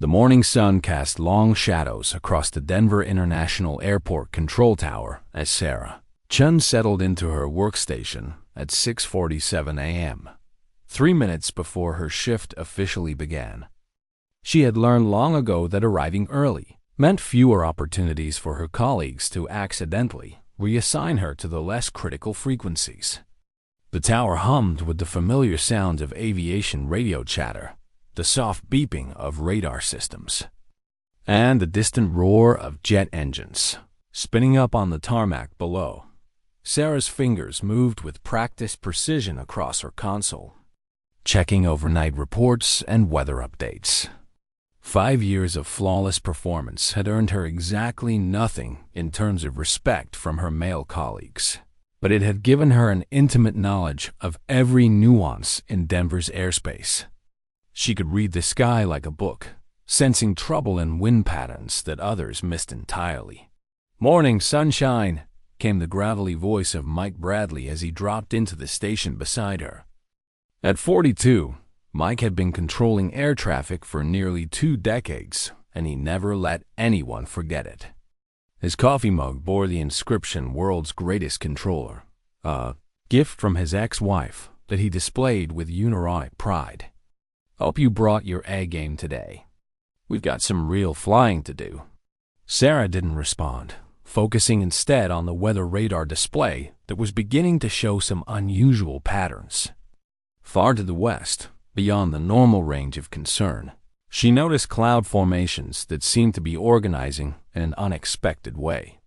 The morning sun cast long shadows across the Denver International Airport control tower as Sarah Chun settled into her workstation at 6:47 a.m., 3 minutes before her shift officially began. She had learned long ago that arriving early meant fewer opportunities for her colleagues to accidentally reassign her to the less critical frequencies. The tower hummed with the familiar sounds of aviation radio chatter, the soft beeping of radar systems, and the distant roar of jet engines spinning up on the tarmac below. Sarah's fingers moved with practiced precision across her console, checking overnight reports and weather updates. 5 years of flawless performance had earned her exactly nothing in terms of respect from her male colleagues, but it had given her an intimate knowledge of every nuance in Denver's airspace. She could read the sky like a book, sensing trouble in wind patterns that others missed entirely. "Morning, sunshine," came the gravelly voice of Mike Bradley as he dropped into the station beside her. At 42, Mike had been controlling air traffic for nearly 2 decades, and he never let anyone forget it. His coffee mug bore the inscription "World's Greatest Controller," a gift from his ex-wife that he displayed with unironic pride. "Hope you brought your A game today. We've got some real flying to do." Sarah didn't respond, focusing instead on the weather radar display that was beginning to show some unusual patterns. Far to the west, beyond the normal range of concern, she noticed cloud formations that seemed to be organizing in an unexpected way.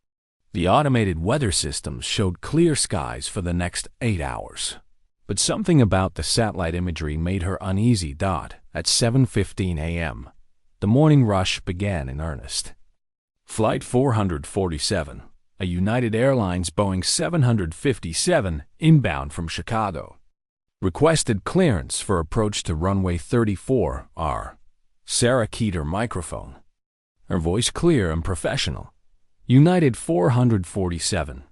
The automated weather systems showed clear skies for the next 8 hours. But something about the satellite imagery made her uneasy. At 7:15 a.m., the morning rush began in earnest. Flight 447, a United Airlines Boeing 757 inbound from Chicago, requested clearance for approach to runway 34R. Sarah keyed her microphone, her voice clear and professional. "United 447,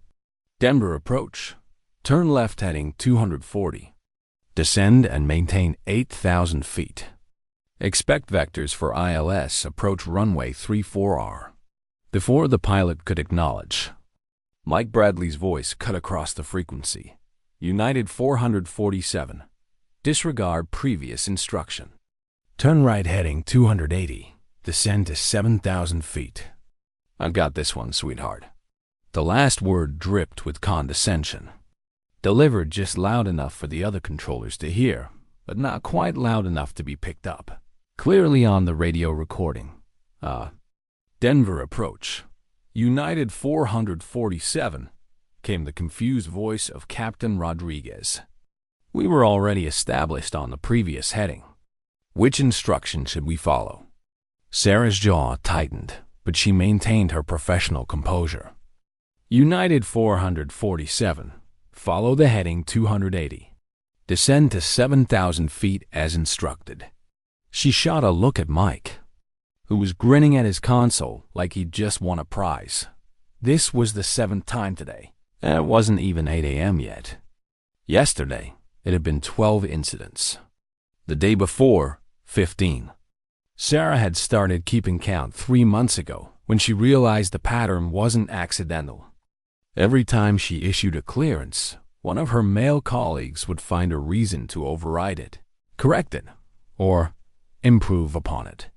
Denver approach. Turn left heading 240. Descend and maintain 8,000 feet. Expect vectors for ILS approach runway 34R." Before the pilot could acknowledge, Mike Bradley's voice cut across the frequency. "United 447. Disregard previous instruction. Turn right heading 280. Descend to 7,000 feet. I've got this one, sweetheart." The last word dripped with condescension, delivered just loud enough for the other controllers to hear, but not quite loud enough to be picked up. Clearly on the radio recording. Denver approach. United 447, came the confused voice of Captain Rodriguez. "We were already established on the previous heading. Which instruction should we follow?" Sarah's jaw tightened, but she maintained her professional composure. "United 447. Follow the heading 280. Descend to 7,000 feet as instructed." She shot a look at Mike, who was grinning at his console like he'd just won a prize. This was the 7th time today, and it wasn't even 8 a.m. yet. Yesterday, it had been 12 incidents. The day before, 15. Sarah had started keeping count 3 months ago when she realized the pattern wasn't accidental. Every time she issued a clearance, one of her male colleagues would find a reason to override it, correct it, or improve upon it.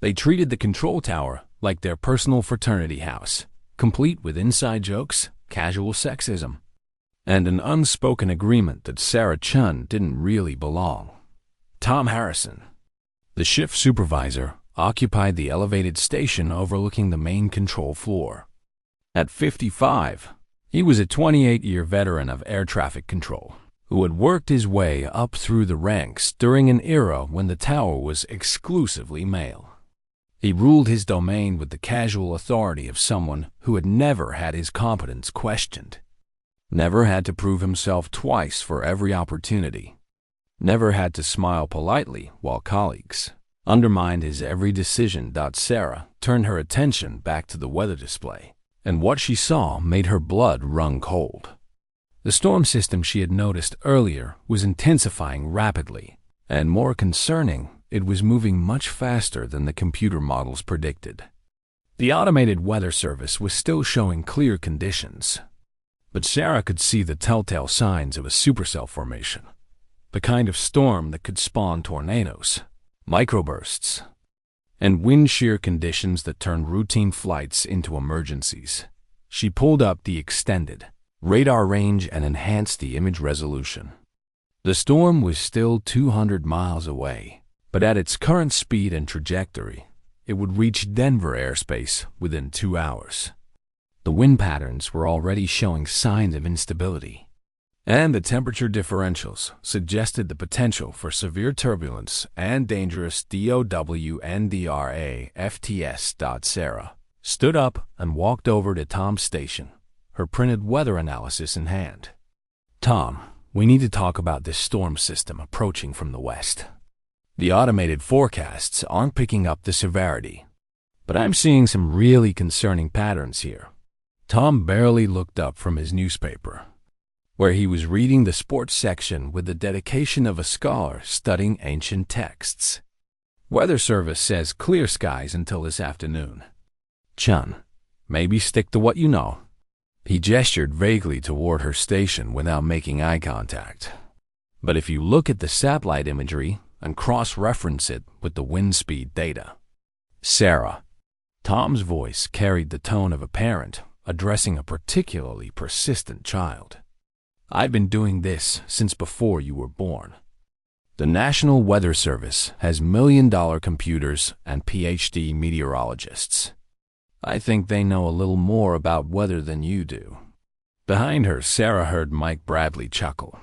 They treated the control tower like their personal fraternity house, complete with inside jokes, casual sexism, and an unspoken agreement that Sarah Chun didn't really belong. Tom Harrison, the shift supervisor, occupied the elevated station overlooking the main control floor. At 55, he was a 28-year veteran of air traffic control who had worked his way up through the ranks during an era when the tower was exclusively male. He ruled his domain with the casual authority of someone who had never had his competence questioned, never had to prove himself twice for every opportunity, never had to smile politely while colleagues undermined his every decision. Sarah turned her attention back to the weather display, and what she saw made her blood run cold. The storm system she had noticed earlier was intensifying rapidly, and more concerning, it was moving much faster than the computer models predicted. The automated weather service was still showing clear conditions, but Sarah could see the telltale signs of a supercell formation, the kind of storm that could spawn tornadoes, microbursts, and wind shear conditions that turned routine flights into emergencies. She pulled up the extended radar range and enhanced the image resolution. The storm was still 200 miles away, but at its current speed and trajectory, it would reach Denver airspace within 2 hours. The wind patterns were already showing signs of instability, and the temperature differentials suggested the potential for severe turbulence and dangerous DOWNDRA-FTS. Sarah stood up and walked over to Tom's station, her printed weather analysis in hand. "Tom, we need to talk about this storm system approaching from the west. The automated forecasts aren't picking up the severity, but I'm seeing some really concerning patterns here." Tom barely looked up from his newspaper, where he was reading the sports section with the dedication of a scholar studying ancient texts. "Weather Service says clear skies until this afternoon. Chun, maybe stick to what you know." He gestured vaguely toward her station without making eye contact. "But if you look at the satellite imagery and cross-reference it with the wind speed data." "Sarah." Tom's voice carried the tone of a parent addressing a particularly persistent child. "I've been doing this since before you were born. The National Weather Service has million-dollar computers and PhD meteorologists. I think they know a little more about weather than you do." Behind her, Sarah heard Mike Bradley chuckle.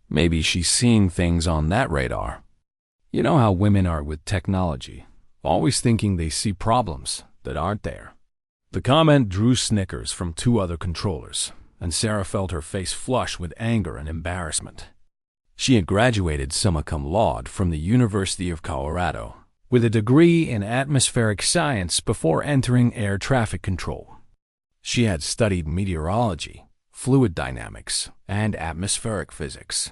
"Maybe she's seeing things on that radar. You know how women are with technology, always thinking they see problems that aren't there." The comment drew snickers from 2 other controllers, and Sarah felt her face flush with anger and embarrassment. She had graduated summa cum laude from the University of Colorado with a degree in atmospheric science before entering air traffic control. She had studied meteorology, fluid dynamics, and atmospheric physics.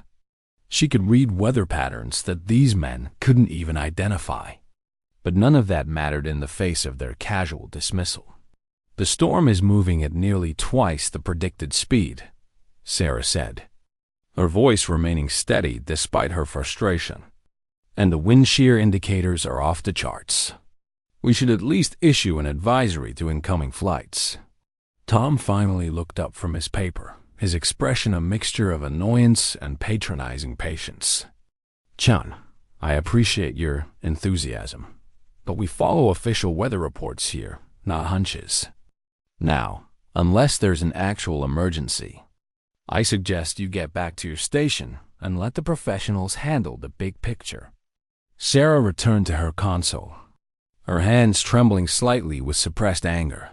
She could read weather patterns that these men couldn't even identify. But none of that mattered in the face of their casual dismissal. "The storm is moving at nearly twice the predicted speed," Sarah said, her voice remaining steady despite her frustration. "And the wind shear indicators are off the charts. We should at least issue an advisory to incoming flights." Tom finally looked up from his paper, his expression a mixture of annoyance and patronizing patience. "Chun, I appreciate your enthusiasm, but we follow official weather reports here, not hunches. Now, unless there's an actual emergency, I suggest you get back to your station and let the professionals handle the big picture." Sarah returned to her console, her hands trembling slightly with suppressed anger.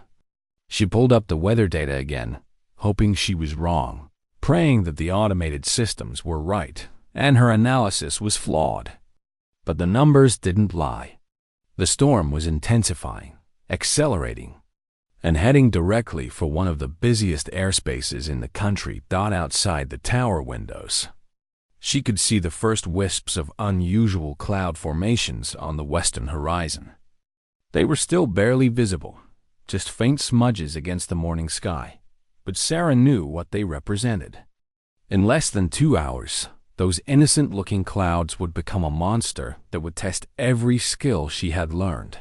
She pulled up the weather data again, hoping she was wrong, praying that the automated systems were right and her analysis was flawed. But the numbers didn't lie. The storm was intensifying, accelerating, and heading directly for one of the busiest airspaces in the country outside the tower windows. She could see the first wisps of unusual cloud formations on the western horizon. They were still barely visible, just faint smudges against the morning sky, but Sarah knew what they represented. In less than 2 hours, those innocent-looking clouds would become a monster that would test every skill she had learned,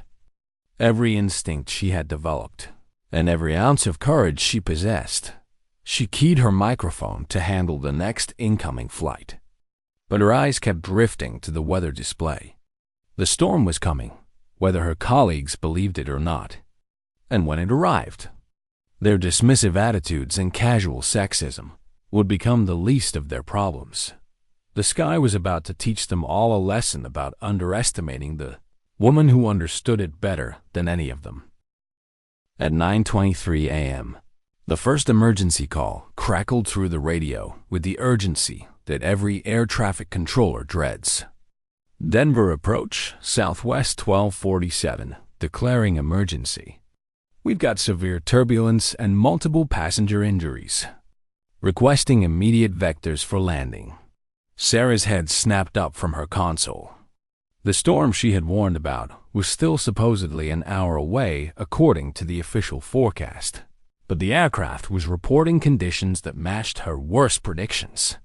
every instinct she had developed, and every ounce of courage she possessed. She keyed her microphone to handle the next incoming flight, but her eyes kept drifting to the weather display. The storm was coming, whether her colleagues believed it or not. And when it arrived, their dismissive attitudes and casual sexism would become the least of their problems. The sky was about to teach them all a lesson about underestimating the woman who understood it better than any of them. At 9:23 a.m., the first emergency call crackled through the radio with the urgency that every air traffic controller dreads. "Denver approach, Southwest 1247, declaring emergency. We've got severe turbulence and multiple passenger injuries. Requesting immediate vectors for landing." Sarah's head snapped up from her console. The storm she had warned about was still supposedly an hour away according to the official forecast, but the aircraft was reporting conditions that matched her worst predictions.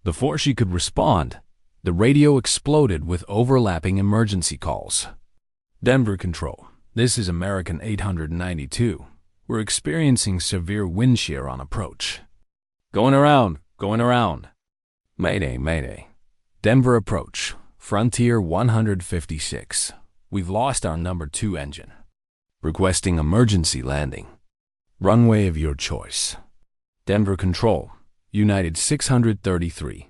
Before she could respond, the radio exploded with overlapping emergency calls. Denver Control, this is American 892. We're experiencing severe wind shear on approach. Going around. Mayday, mayday. Denver approach, Frontier 156. We've lost our number 2 engine. Requesting emergency landing. Runway of your choice. Denver Control, United 633.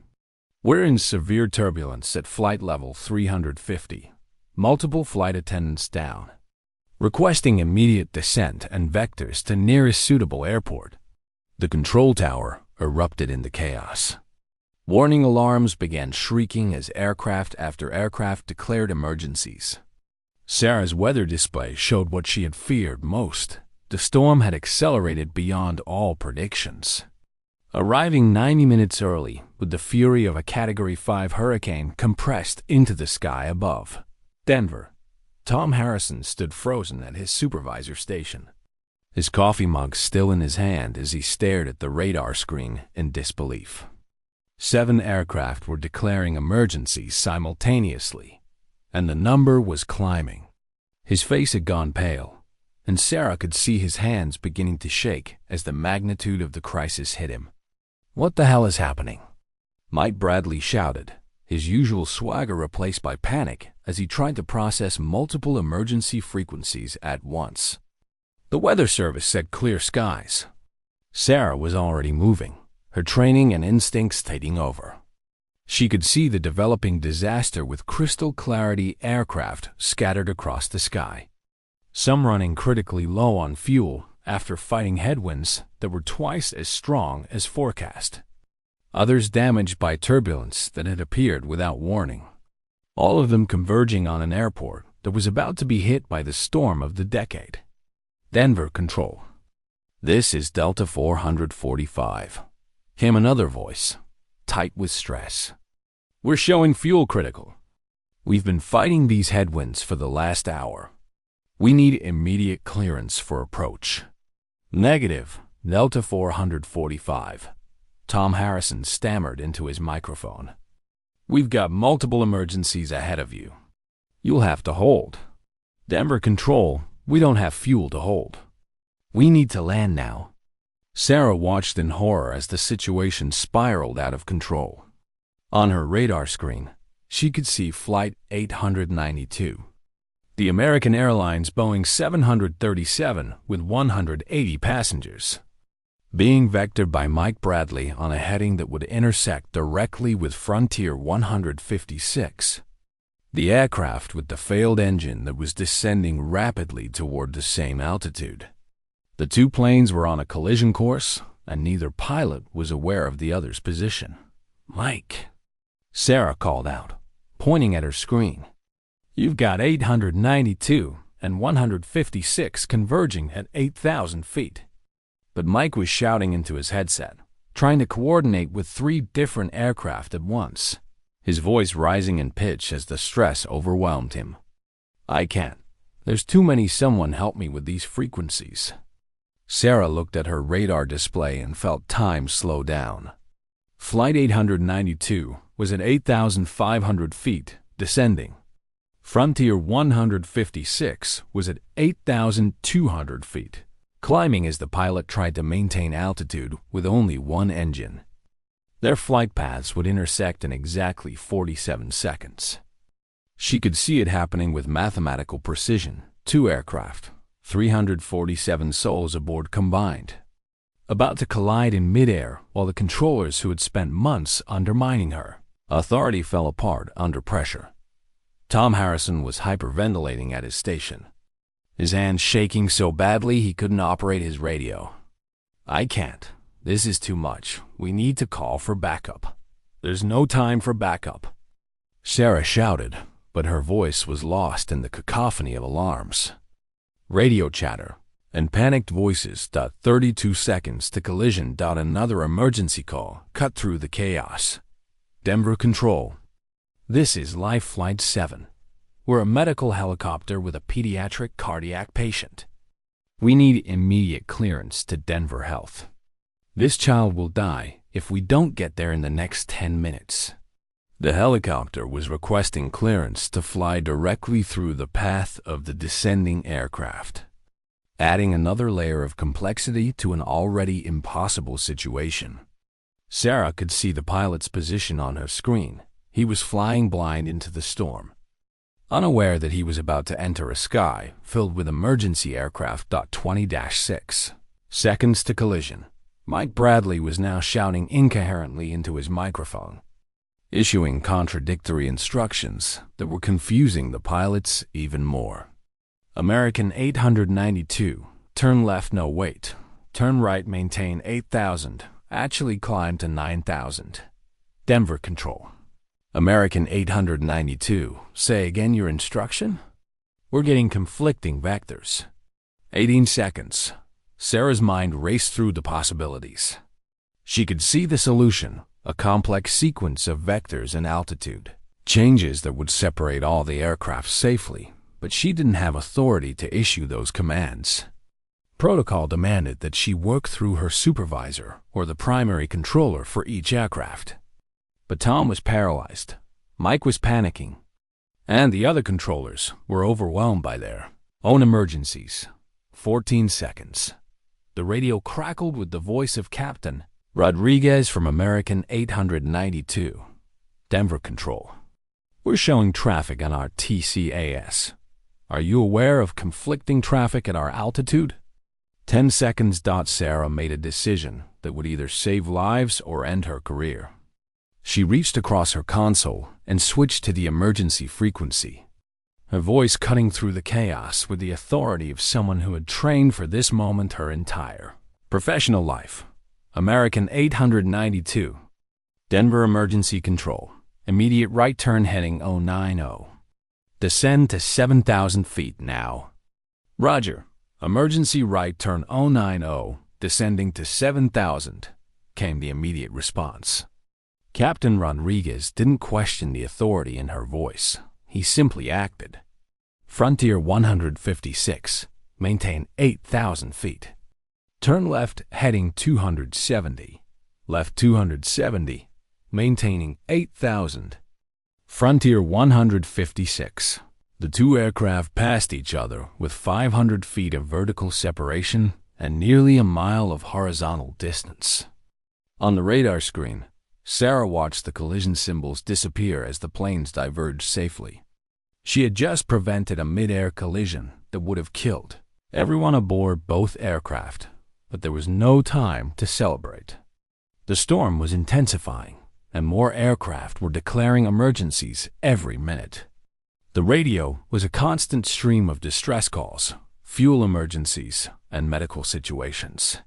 We're in severe turbulence at flight level 350. Multiple flight attendants down. Requesting immediate descent and vectors to nearest suitable airport. The control tower erupted into chaos. Warning alarms began shrieking as aircraft after aircraft declared emergencies. Sarah's weather display showed what she had feared most. The storm had accelerated beyond all predictions. Arriving 90 minutes early with the fury of a Category 5 hurricane compressed into the sky above Denver, Tom Harrison stood frozen at his supervisor station, his coffee mug still in his hand as he stared at the radar screen in disbelief. 7 aircraft were declaring emergencies simultaneously, and the number was climbing. His face had gone pale, and Sarah could see his hands beginning to shake as the magnitude of the crisis hit him. "What the hell is happening?" Mike Bradley shouted, his usual swagger replaced by panic as he tried to process multiple emergency frequencies at once. The weather service said clear skies. Sarah was already moving, her training and instincts taking over. She could see the developing disaster with crystal clarity aircraft scattered across the sky. Some running critically low on fuel after fighting headwinds that were twice as strong as forecast. Others damaged by turbulence that had appeared without warning. All of them converging on an airport that was about to be hit by the storm of the decade. Denver Control. This is Delta 445. Came another voice, tight with stress. We're showing fuel critical. We've been fighting these headwinds for the last hour. We need immediate clearance for approach. Negative, Delta 445. Tom Harrison stammered into his microphone. We've got multiple emergencies ahead of you. You'll have to hold. Denver Control, we don't have fuel to hold. We need to land now. Sarah watched in horror as the situation spiraled out of control. On her radar screen, she could see Flight 892. The American Airlines Boeing 737 with 180 passengers, being vectored by Mike Bradley on a heading that would intersect directly with Frontier 156. The aircraft with the failed engine that was descending rapidly toward the same altitude. The 2 planes were on a collision course, and neither pilot was aware of the other's position. "Mike," Sarah called out, pointing at her screen. "You've got 892 and 156 converging at 8,000 feet. But Mike was shouting into his headset, trying to coordinate with 3 different aircraft at once, his voice rising in pitch as the stress overwhelmed him. "I can't. There's too many. Someone help me with these frequencies." Sarah looked at her radar display and felt time slow down. Flight 892 was at 8,500 feet, descending. Frontier 156 was at 8,200 feet, climbing as the pilot tried to maintain altitude with only 1 engine. Their flight paths would intersect in exactly 47 seconds. She could see it happening with mathematical precision. 2 aircraft, 347 souls aboard combined, about to collide in midair while the controllers who had spent months undermining her authority fell apart under pressure. Tom Harrison was hyperventilating at his station, his hands shaking so badly he couldn't operate his radio. "I can't. This is too much. We need to call for backup." "There's no time for backup," Sarah shouted, but her voice was lost in the cacophony of alarms, radio chatter, and panicked voices. 32 seconds to collision. Another emergency call cut through the chaos. Denver Control. This is Life Flight 7. We're a medical helicopter with a pediatric cardiac patient. We need immediate clearance to Denver Health. This child will die if we don't get there in the next 10 minutes. The helicopter was requesting clearance to fly directly through the path of the descending aircraft, adding another layer of complexity to an already impossible situation. Sarah could see the pilot's position on her screen. He was flying blind into the storm, unaware that he was about to enter a sky filled with emergency aircraft. 20-6 seconds to collision. Mike Bradley was now shouting incoherently into his microphone, issuing contradictory instructions that were confusing the pilots even more. American 892, turn left, no wait. Turn right, maintain 8,000, actually climb to 9,000. Denver Control. American 892, say again your instruction? We're getting conflicting vectors. 18 seconds. Sarah's mind raced through the possibilities. She could see the solution, a complex sequence of vectors and altitude, changes that would separate all the aircraft safely, but she didn't have authority to issue those commands. Protocol demanded that she work through her supervisor or the primary controller for each aircraft. But Tom was paralyzed, Mike was panicking, and the other controllers were overwhelmed by their own emergencies. 14 seconds. The radio crackled with the voice of Captain Rodriguez from American 892. Denver Control. We're showing traffic on our TCAS. Are you aware of conflicting traffic at our altitude? 10 seconds. Sarah made a decision that would either save lives or end her career. She reached across her console and switched to the emergency frequency, her voice cutting through the chaos with the authority of someone who had trained for this moment her entire professional life. American 892. Denver Emergency Control. Immediate right turn heading 090. Descend to 7,000 feet now. Roger. Emergency right turn 090, descending to 7,000, came the immediate response. Captain Rodriguez didn't question the authority in her voice. He simply acted. Frontier 156. Maintain 8,000 feet. Turn left heading 270. Left 270. Maintaining 8,000. Frontier 156. The two aircraft passed each other with 500 feet of vertical separation and nearly a mile of horizontal distance. On the radar screen, Sarah watched the collision symbols disappear as the planes diverged safely. She had just prevented a mid-air collision that would have killed everyone aboard both aircraft, but there was no time to celebrate. The storm was intensifying, and more aircraft were declaring emergencies every minute. The radio was a constant stream of distress calls, fuel emergencies, and medical situations.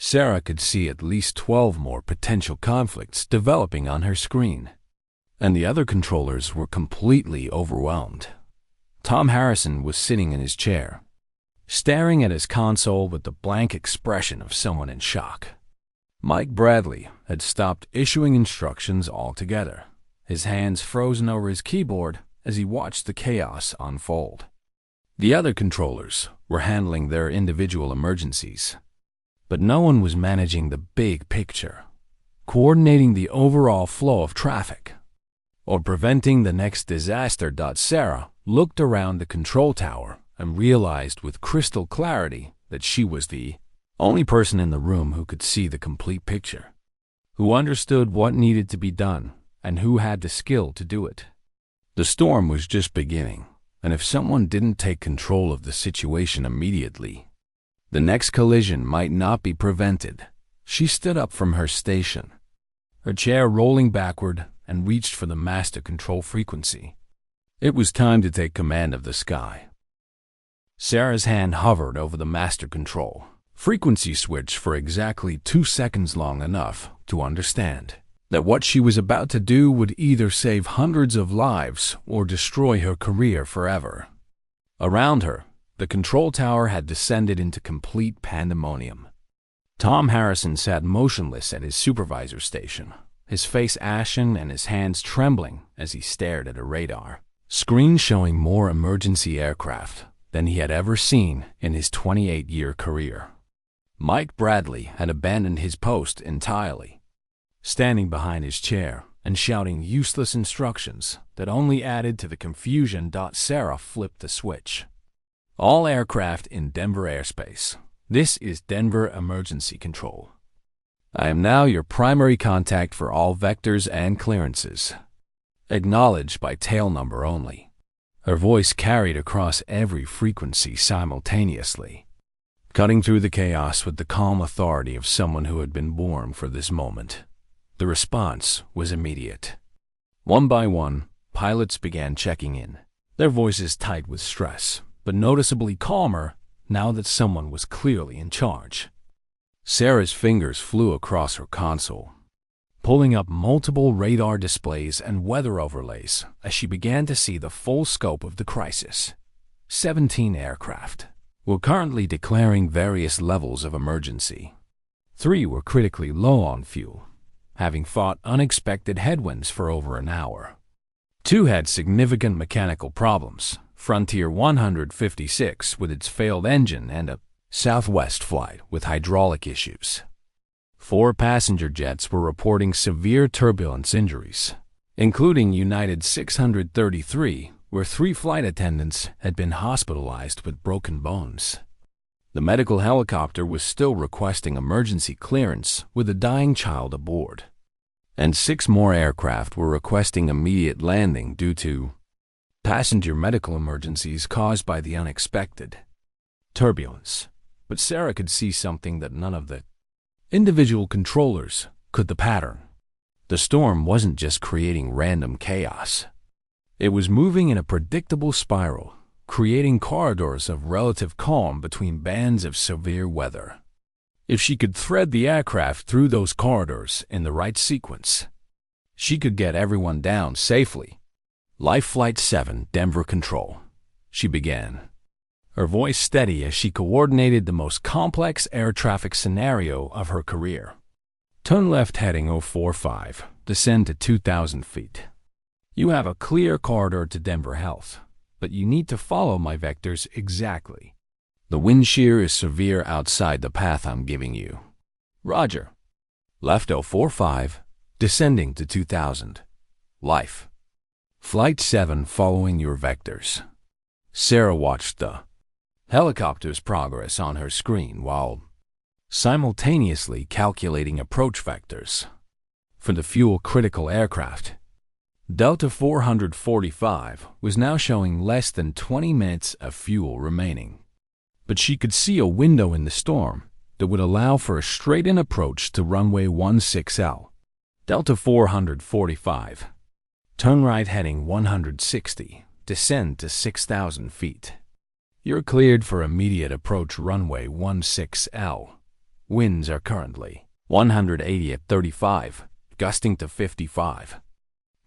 Sarah could see at least 12 more potential conflicts developing on her screen, and the other controllers were completely overwhelmed. Tom Harrison was sitting in his chair, staring at his console with the blank expression of someone in shock. Mike Bradley had stopped issuing instructions altogether, his hands frozen over his keyboard as he watched the chaos unfold. The other controllers were handling their individual emergencies, but no one was managing the big picture, coordinating the overall flow of traffic, or preventing the next disaster. Sarah looked around the control tower and realized with crystal clarity that she was the only person in the room who could see the complete picture, who understood what needed to be done, and who had the skill to do it. The storm was just beginning, and if someone didn't take control of the situation immediately, the next collision might not be prevented. She stood up from her station, her chair rolling backward, and reached for the master control frequency. It was time to take command of the sky. Sarah's hand hovered over the master control frequency switch for exactly 2 seconds, long enough to understand that what she was about to do would either save hundreds of lives or destroy her career forever. Around her, the control tower had descended into complete pandemonium. Tom Harrison sat motionless at his supervisor station, his face ashen and his hands trembling as he stared at a radar. screen showing more emergency aircraft than he had ever seen in his 28-year career. Mike Bradley had abandoned his post entirely, standing behind his chair and shouting useless instructions that only added to the confusion. Sarah flipped the switch. All aircraft in Denver airspace. This is Denver Emergency Control. I am now your primary contact for all vectors and clearances. Acknowledged by tail number only. Her voice carried across every frequency simultaneously, cutting through the chaos with the calm authority of someone who had been born for this moment. The response was immediate. One by one, pilots began checking in, their voices tight with stress, but noticeably calmer now that someone was clearly in charge. Sarah's fingers flew across her console, pulling up multiple radar displays and weather overlays as she began to see the full scope of the crisis. 17 aircraft were currently declaring various levels of emergency. 3 were critically low on fuel, having fought unexpected headwinds for over an hour. 2 had significant mechanical problems, Frontier 156 with its failed engine and a Southwest flight with hydraulic issues. 4 passenger jets were reporting severe turbulence injuries, including United 633, where 3 flight attendants had been hospitalized with broken bones. The medical helicopter was still requesting emergency clearance with a dying child aboard, and 6 more aircraft were requesting immediate landing due to passenger medical emergencies caused by the unexpected turbulence. But Sarah could see something that none of the individual controllers could: the pattern. The storm wasn't just creating random chaos. It was moving in a predictable spiral, creating corridors of relative calm between bands of severe weather. If she could thread the aircraft through those corridors in the right sequence, she could get everyone down safely. Life Flight 7, Denver Control, she began, her voice steady as she coordinated the most complex air traffic scenario of her career. Turn left heading 045, descend to 2,000 feet. You have a clear corridor to Denver Health, but you need to follow my vectors exactly. The wind shear is severe outside the path I'm giving you. Roger. Left 045, descending to 2,000. Life Flight 7 following your vectors. Sarah watched the helicopter's progress on her screen while simultaneously calculating approach vectors for the fuel-critical aircraft. Delta 445 was now showing less than 20 minutes of fuel remaining, but she could see a window in the storm that would allow for a straight-in approach to runway 16L. Delta 445. Turn right heading 160, descend to 6,000 feet. You're cleared for immediate approach runway 16L. Winds are currently 180 at 35, gusting to 55.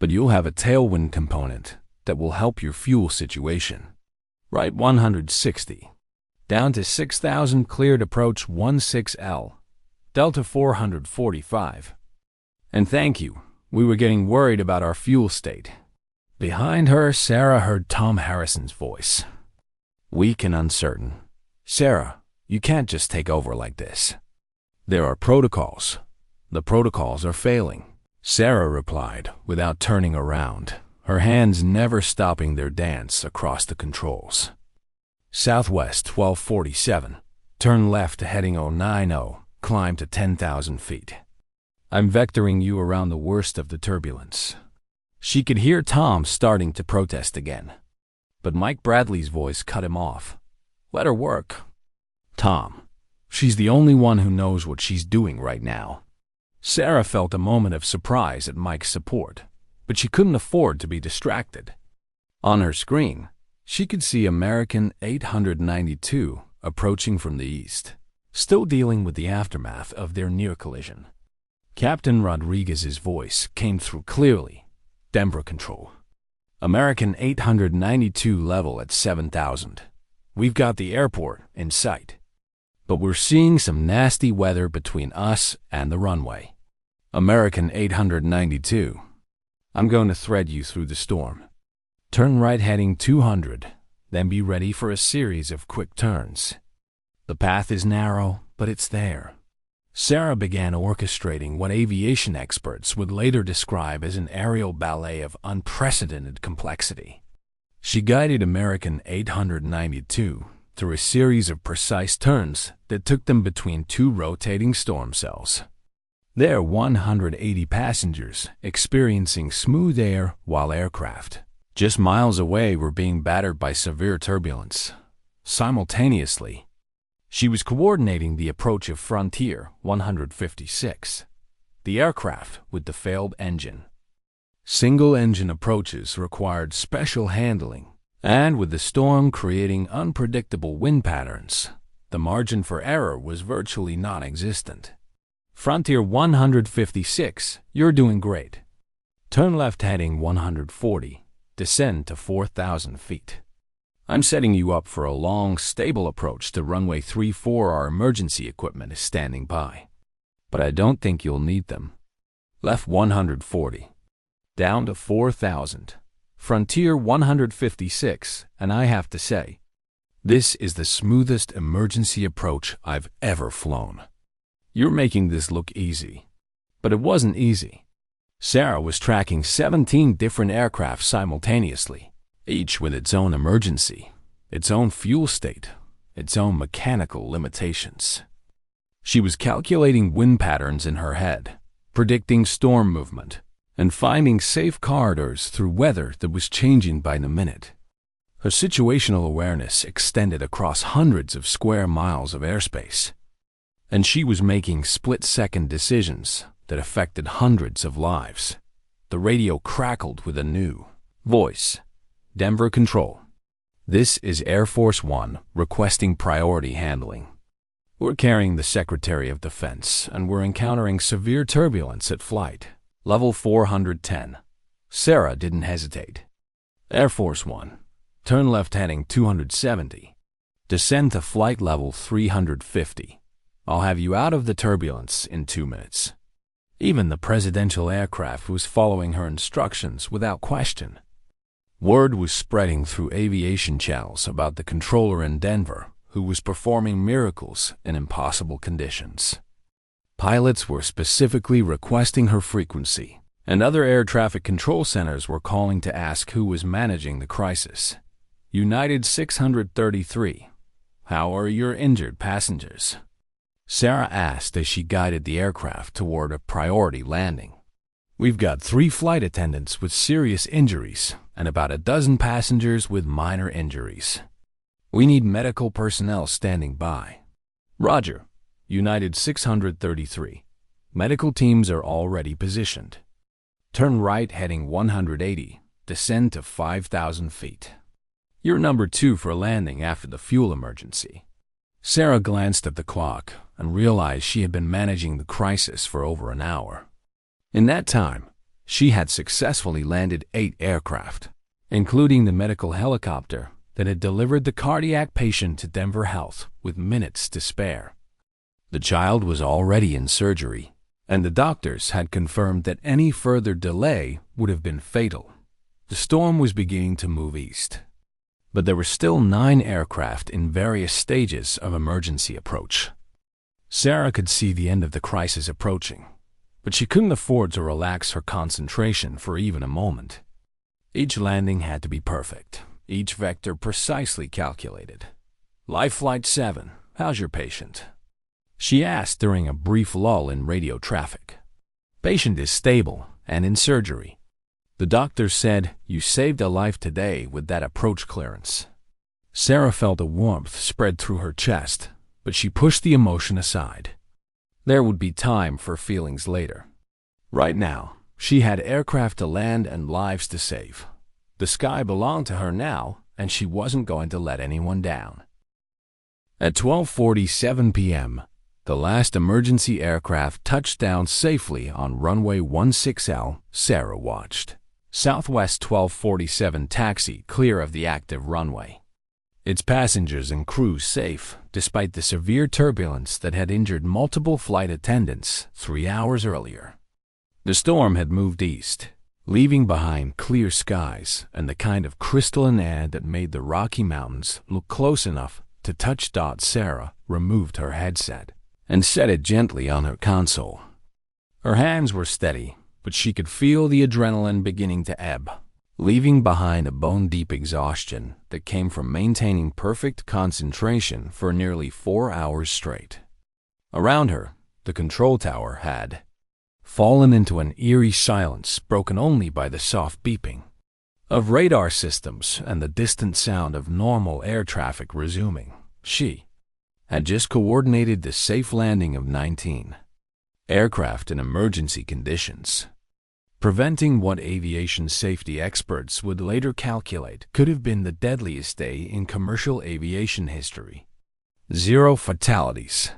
But you'll have a tailwind component that will help your fuel situation. Right 160. Down to 6,000, cleared approach 16L. Delta 445. And thank you. We were getting worried about our fuel state. Behind her, Sarah heard Tom Harrison's voice. Weak and uncertain. Sarah, you can't just take over like this. There are protocols. The protocols are failing. Sarah replied without turning around, her hands never stopping their dance across the controls. Southwest 1247. Turn left to heading 090. Climb to 10,000 feet. I'm vectoring you around the worst of the turbulence. She could hear Tom starting to protest again, but Mike Bradley's voice cut him off. Let her work. Tom, she's the only one who knows what she's doing right now. Sarah felt a moment of surprise at Mike's support, but she couldn't afford to be distracted. On her screen, she could see American 892 approaching from the east, still dealing with the aftermath of their near collision. Captain Rodriguez's voice came through clearly. Denver Control. American 892 level at 7,000. We've got the airport in sight, but we're seeing some nasty weather between us and the runway. American 892. I'm going to thread you through the storm. Turn right heading 200, then be ready for a series of quick turns. The path is narrow, but it's there. Sarah began orchestrating what aviation experts would later describe as an aerial ballet of unprecedented complexity. She guided American 892 through a series of precise turns that took them between two rotating storm cells. There, 180 passengers experiencing smooth air while aircraft just miles away were being battered by severe turbulence. Simultaneously, she was coordinating the approach of Frontier 156, the aircraft with the failed engine. Single-engine approaches required special handling, and with the storm creating unpredictable wind patterns, the margin for error was virtually non-existent. Frontier 156, you're doing great. Turn left heading 140, descend to 4,000 feet. I'm setting you up for a long, stable approach to runway 34. Our emergency equipment is standing by, but I don't think you'll need them. Left 140, down to 4,000. Frontier 156, and I have to say, this is the smoothest emergency approach I've ever flown. You're making this look easy, but it wasn't easy. Sarah was tracking 17 different aircraft simultaneously, each with its own emergency, its own fuel state, its own mechanical limitations. She was calculating wind patterns in her head, predicting storm movement, and finding safe corridors through weather that was changing by the minute. Her situational awareness extended across hundreds of square miles of airspace, and she was making split-second decisions that affected hundreds of lives. The radio crackled with a new voice. Denver Control. This is Air Force One requesting priority handling. We're carrying the Secretary of Defense, and we're encountering severe turbulence at flight. Level 410. Sarah didn't hesitate. Air Force One. Turn left heading 270. Descend to flight level 350. I'll have you out of the turbulence in 2 minutes. Even the presidential aircraft was following her instructions without question. Word was spreading through aviation channels about the controller in Denver who was performing miracles in impossible conditions. Pilots were specifically requesting her frequency, and other air traffic control centers were calling to ask who was managing the crisis. United 633. How are your injured passengers? Sarah asked as she guided the aircraft toward a priority landing. We've got 3 flight attendants with serious injuries and about a dozen passengers with minor injuries. We need medical personnel standing by. Roger. United 633. Medical teams are already positioned. Turn right heading 180. Descend to 5,000 feet. You're number 2 for landing after the fuel emergency. Sarah glanced at the clock and realized she had been managing the crisis for over an hour. In that time, she had successfully landed 8 aircraft, including the medical helicopter that had delivered the cardiac patient to Denver Health with minutes to spare. The child was already in surgery, and the doctors had confirmed that any further delay would have been fatal. The storm was beginning to move east, but there were still 9 aircraft in various stages of emergency approach. Sarah could see the end of the crisis approaching, but she couldn't afford to relax her concentration for even a moment. Each landing had to be perfect, each vector precisely calculated. Life Flight 7, how's your patient? She asked during a brief lull in radio traffic. Patient is stable and in surgery. The doctor said, you saved a life today with that approach clearance. Sarah felt a warmth spread through her chest, but she pushed the emotion aside. There would be time for feelings later. Right now, she had aircraft to land and lives to save. The sky belonged to her now, and she wasn't going to let anyone down. At 12:47 p.m., the last emergency aircraft touched down safely on runway 16L. Sarah watched. Southwest 1247 taxied clear of the active runway, its passengers and crew safe despite the severe turbulence that had injured multiple flight attendants 3 hours earlier. The storm had moved east, leaving behind clear skies and the kind of crystalline air that made the Rocky Mountains look close enough to touch. Sarah removed her headset and set it gently on her console. Her hands were steady, but she could feel the adrenaline beginning to ebb, leaving behind a bone-deep exhaustion that came from maintaining perfect concentration for nearly 4 hours straight. Around her, the control tower had fallen into an eerie silence broken only by the soft beeping of radar systems and the distant sound of normal air traffic resuming. She had just coordinated the safe landing of 19 aircraft in emergency conditions, preventing what aviation safety experts would later calculate could have been the deadliest day in commercial aviation history. 0 fatalities.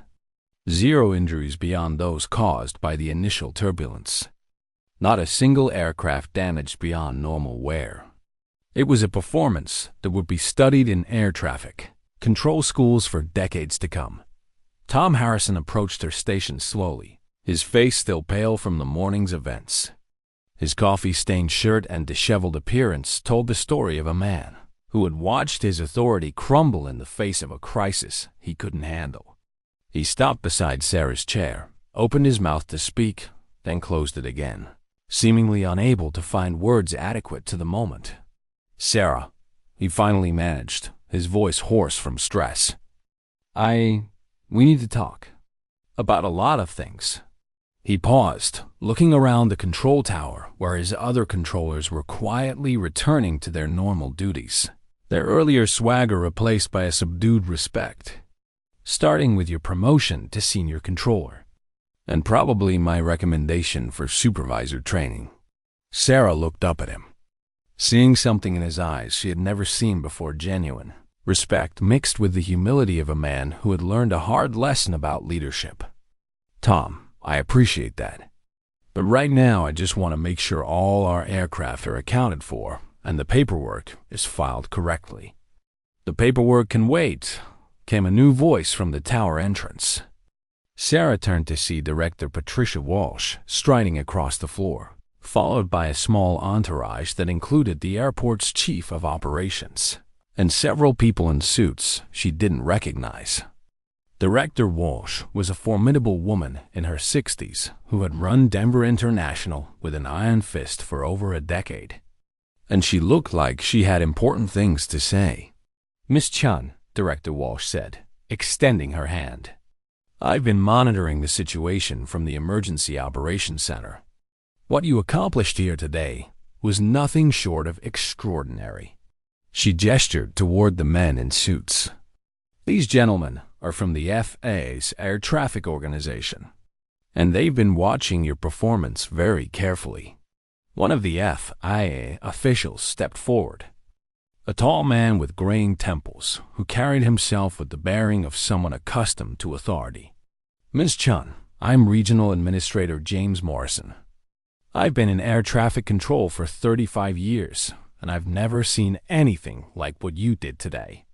0 injuries beyond those caused by the initial turbulence. Not a single aircraft damaged beyond normal wear. It was a performance that would be studied in air traffic control schools for decades to come. Tom Harrison approached her station slowly, his face still pale from the morning's events. His coffee-stained shirt and disheveled appearance told the story of a man who had watched his authority crumble in the face of a crisis he couldn't handle. He stopped beside Sarah's chair, opened his mouth to speak, then closed it again, seemingly unable to find words adequate to the moment. "Sarah," he finally managed, his voice hoarse from stress. We need to talk. About a lot of things." He paused, looking around the control tower where his other controllers were quietly returning to their normal duties, their earlier swagger replaced by a subdued respect. "Starting with your promotion to senior controller. And probably my recommendation for supervisor training." Sarah looked up at him, seeing something in his eyes she had never seen before: genuine respect mixed with the humility of a man who had learned a hard lesson about leadership. "Tom, I appreciate that. But right now I just want to make sure all our aircraft are accounted for and the paperwork is filed correctly." "The paperwork can wait," came a new voice from the tower entrance. Sarah turned to see Director Patricia Walsh striding across the floor, followed by a small entourage that included the airport's chief of operations and several people in suits she didn't recognize. Director Walsh was a formidable woman in her 60s who had run Denver International with an iron fist for over a decade, and she looked like she had important things to say. "Miss Chun," Director Walsh said, extending her hand. "I've been monitoring the situation from the Emergency Operations Center. What you accomplished here today was nothing short of extraordinary." She gestured toward the men in suits. "These gentlemen are from the FAA's Air Traffic Organization, and they've been watching your performance very carefully." One of the FAA officials stepped forward, a tall man with graying temples who carried himself with the bearing of someone accustomed to authority. "Ms. Chun, I'm Regional Administrator James Morrison. I've been in air traffic control for 35 years, and I've never seen anything like what you did today.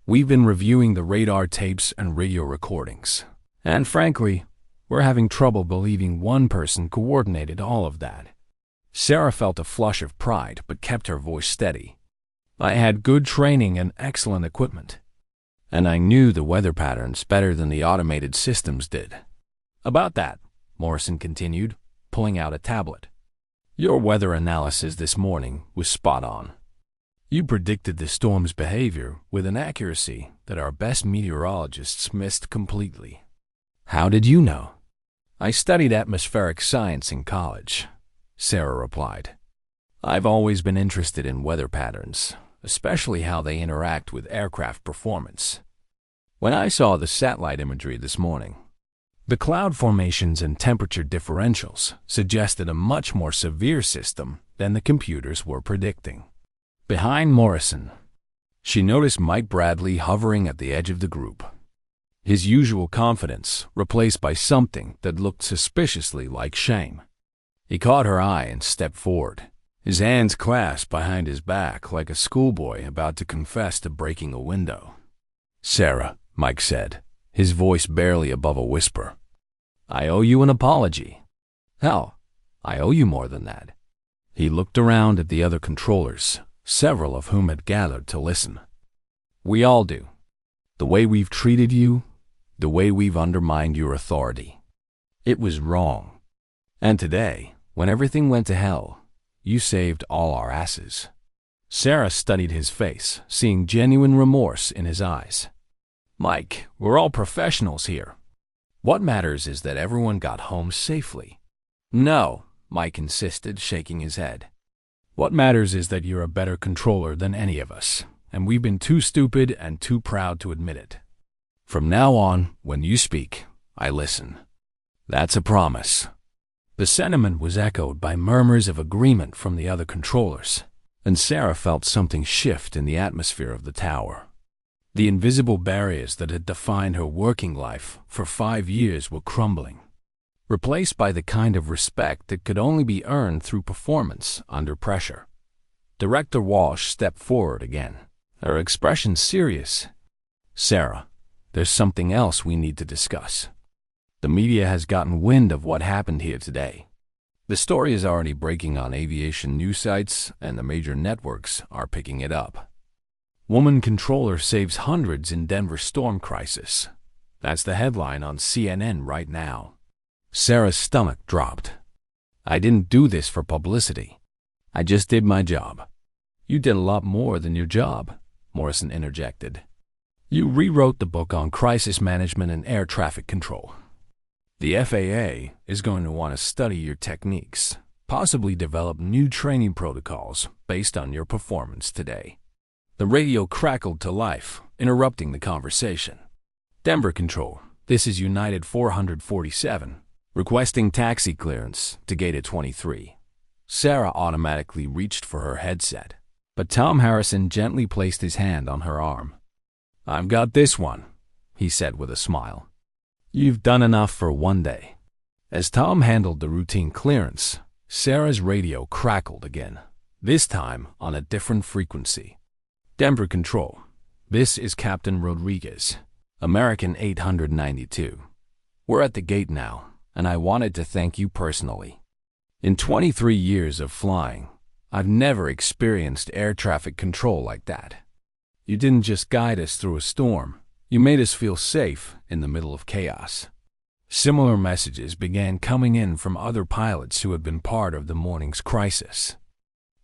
We've been reviewing the radar tapes and radio recordings, and frankly, we're having trouble believing one person coordinated all of that." Sarah felt a flush of pride but kept her voice steady. "I had good training and excellent equipment, and I knew the weather patterns better than the automated systems did." "About that," Morrison continued, pulling out a tablet, "your weather analysis this morning was spot on. You predicted the storm's behavior with an accuracy that our best meteorologists missed completely." "How did you know?" "I studied atmospheric science in college," Sarah replied. "I've always been interested in weather patterns, especially how they interact with aircraft performance. When I saw the satellite imagery this morning, the cloud formations and temperature differentials suggested a much more severe system than the computers were predicting." Behind Morrison, she noticed Mike Bradley hovering at the edge of the group, his usual confidence replaced by something that looked suspiciously like shame. He caught her eye and stepped forward, his hands clasped behind his back like a schoolboy about to confess to breaking a window. "Sarah," Mike said, his voice barely above a whisper, "I owe you an apology. Hell, I owe you more than that." He looked around at the other controllers, several of whom had gathered to listen. "We all do. The way we've treated you, the way we've undermined your authority. It was wrong. And today, when everything went to hell, you saved all our asses." Sarah studied his face, seeing genuine remorse in his eyes. "Mike, we're all professionals here. What matters is that everyone got home safely." "No," Mike insisted, shaking his head. "What matters is that you're a better controller than any of us, and we've been too stupid and too proud to admit it. From now on, when you speak, I listen. That's a promise." The sentiment was echoed by murmurs of agreement from the other controllers, and Sarah felt something shift in the atmosphere of the tower. The invisible barriers that had defined her working life for 5 years were crumbling, replaced by the kind of respect that could only be earned through performance under pressure. Director Walsh stepped forward again, her expression serious. "Sarah, there's something else we need to discuss. The media has gotten wind of what happened here today. The story is already breaking on aviation news sites, and the major networks are picking it up. Woman controller saves hundreds in Denver storm crisis. That's the headline on CNN right now." Sarah's stomach dropped. "I didn't do this for publicity. I just did my job." "You did a lot more than your job," Morrison interjected. "You rewrote the book on crisis management and air traffic control. The FAA is going to want to study your techniques, possibly develop new training protocols based on your performance today." The radio crackled to life, interrupting the conversation. "Denver Control, this is United 447, requesting taxi clearance to Gate 23. Sarah automatically reached for her headset, but Tom Harrison gently placed his hand on her arm. "I've got this one," he said with a smile. "You've done enough for one day." As Tom handled the routine clearance, Sarah's radio crackled again, this time on a different frequency. "Denver Control, this is Captain Rodriguez, American 892. We're at the gate now, and I wanted to thank you personally. In 23 years of flying, I've never experienced air traffic control like that. You didn't just guide us through a storm, you made us feel safe in the middle of chaos." Similar messages began coming in from other pilots who had been part of the morning's crisis.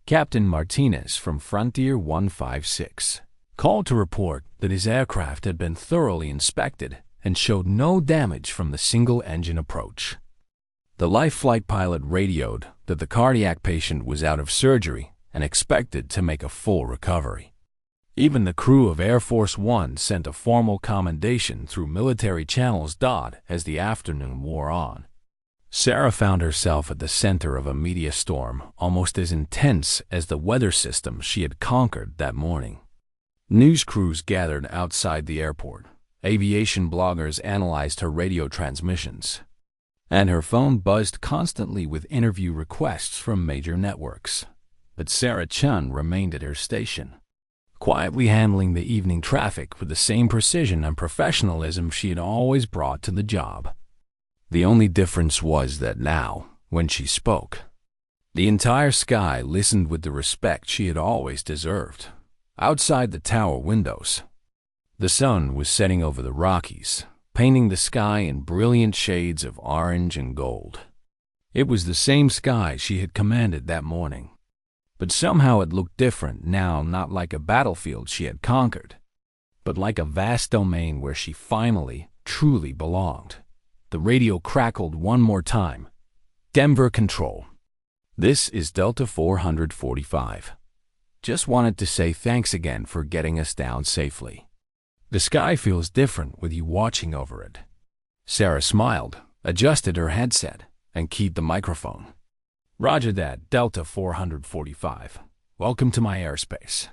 Captain Martinez from Frontier 156 called to report that his aircraft had been thoroughly inspected and showed no damage from the single-engine approach. The life flight pilot radioed that the cardiac patient was out of surgery and expected to make a full recovery. Even the crew of Air Force One sent a formal commendation through military channels. As the afternoon wore on, Sarah found herself at the center of a media storm almost as intense as the weather system she had conquered that morning. News crews gathered outside the airport. Aviation bloggers analyzed her radio transmissions, and her phone buzzed constantly with interview requests from major networks. But Sarah Chun remained at her station, quietly handling the evening traffic with the same precision and professionalism she had always brought to the job. The only difference was that now, when she spoke, the entire sky listened with the respect she had always deserved. Outside the tower windows, the sun was setting over the Rockies, painting the sky in brilliant shades of orange and gold. It was the same sky she had commanded that morning, but somehow it looked different now, not like a battlefield she had conquered, but like a vast domain where she finally, truly belonged. The radio crackled one more time. "Denver Control, this is Delta 445. Just wanted to say thanks again for getting us down safely. The sky feels different with you watching over it." Sarah smiled, adjusted her headset, and keyed the microphone. "Roger that, Delta 445. Welcome to my airspace."